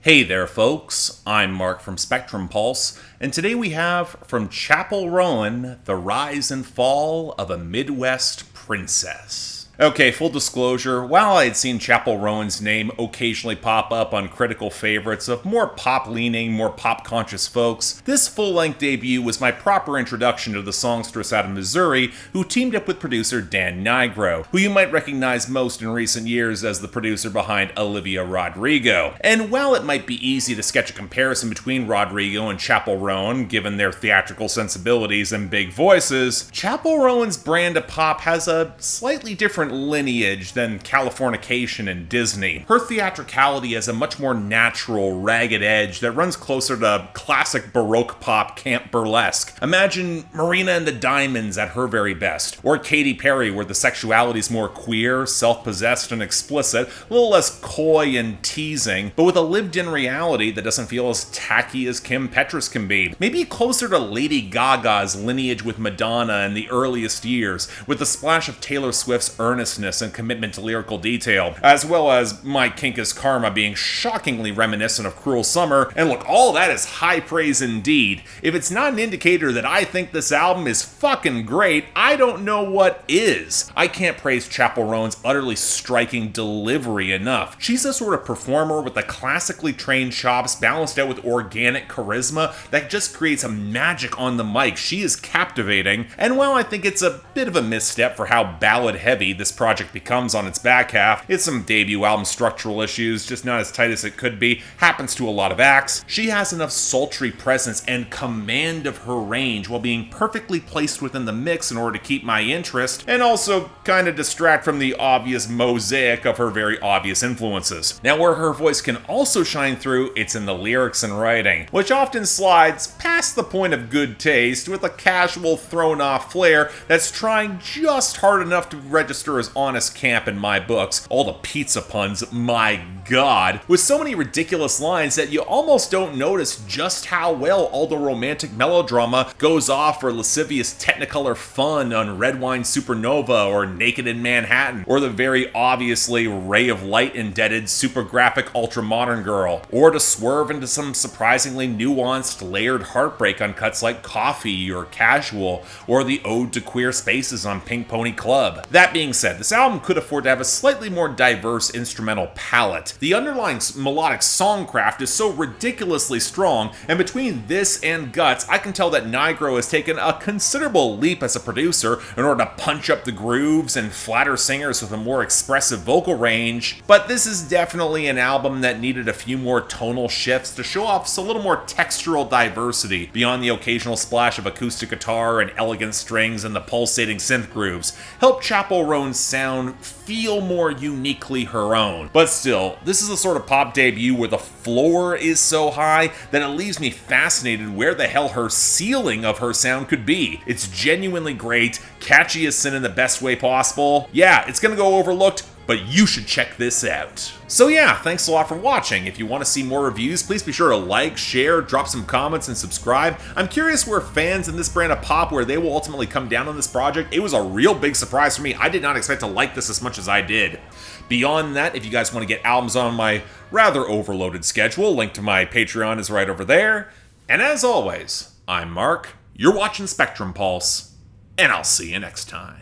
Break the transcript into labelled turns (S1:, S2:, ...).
S1: Hey there folks, I'm Mark from Spectrum Pulse, and today we have from Chappell Roan, The Rise and Fall of a Midwest Princess. Okay, full disclosure, while I had seen Chappell Roan's name occasionally pop up on critical favorites of more pop-leaning, more pop-conscious folks, this full-length debut was my proper introduction to the songstress out of Missouri, who teamed up with producer Dan Nigro, who you might recognize most in recent years as the producer behind Olivia Rodrigo. And while it might be easy to sketch a comparison between Rodrigo and Chappell Roan, given their theatrical sensibilities and big voices, Chappell Roan's brand of pop has a slightly different lineage than Californication and Disney. Her theatricality has a much more natural, ragged edge that runs closer to classic Baroque pop camp burlesque. Imagine Marina and the Diamonds at her very best, or Katy Perry where the sexuality is more queer, self-possessed, and explicit, a little less coy and teasing, but with a lived-in reality that doesn't feel as tacky as Kim Petras can be. Maybe closer to Lady Gaga's lineage with Madonna in the earliest years, with a splash of Taylor Swift's earnestness and commitment to lyrical detail, as well as My Kink is Karma being shockingly reminiscent of Cruel Summer, and look, all that is high praise indeed. If it's not an indicator that I think this album is fucking great, I don't know what is. I can't praise Chappell Roan's utterly striking delivery enough. She's a sort of performer with the classically trained chops balanced out with organic charisma that just creates a magic on the mic. She is captivating, and while I think it's a bit of a misstep for how ballad-heavy this project becomes on its back half, it's some debut album structural issues, just not as tight as it could be, happens to a lot of acts. She has enough sultry presence and command of her range while being perfectly placed within the mix in order to keep my interest, and also kind of distract from the obvious mosaic of her very obvious influences. Now, where her voice can also shine through, it's in the lyrics and writing, which often slides past the point of good taste with a casual thrown-off flair that's trying just hard enough to register as honest camp in my books. All the pizza puns, my god, with so many ridiculous lines that you almost don't notice just how well all the romantic melodrama goes off for lascivious technicolor fun on Red Wine Supernova or Naked in Manhattan, or the very obviously Ray of Light indebted super graphic ultra modern girl, or to swerve into some surprisingly nuanced layered heartbreak on cuts like Coffee or Casual, or the ode to queer spaces on Pink Pony Club. That being said, this album could afford to have a slightly more diverse instrumental palette. The underlying melodic songcraft is so ridiculously strong, and between this and Guts, I can tell that Nigro has taken a considerable leap as a producer in order to punch up the grooves and flatter singers with a more expressive vocal range, but this is definitely an album that needed a few more tonal shifts to show off a little more textural diversity beyond the occasional splash of acoustic guitar and elegant strings and the pulsating synth grooves. Help Chappell Roan's sound feel more uniquely her own. But still, this is a sort of pop debut where the floor is so high that it leaves me fascinated where the hell her ceiling of her sound could be. It's genuinely great, catchy as sin in the best way possible. Yeah, it's gonna go overlooked, but you should check this out. So yeah, thanks a lot for watching. If you want to see more reviews, please be sure to like, share, drop some comments, and subscribe. I'm curious where fans in this brand of pop, where they will ultimately come down on this project. It was a real big surprise for me. I did not expect to like this as much as I did. Beyond that, if you guys want to get albums on my rather overloaded schedule, link to my Patreon is right over there. And as always, I'm Mark, you're watching Spectrum Pulse, and I'll see you next time.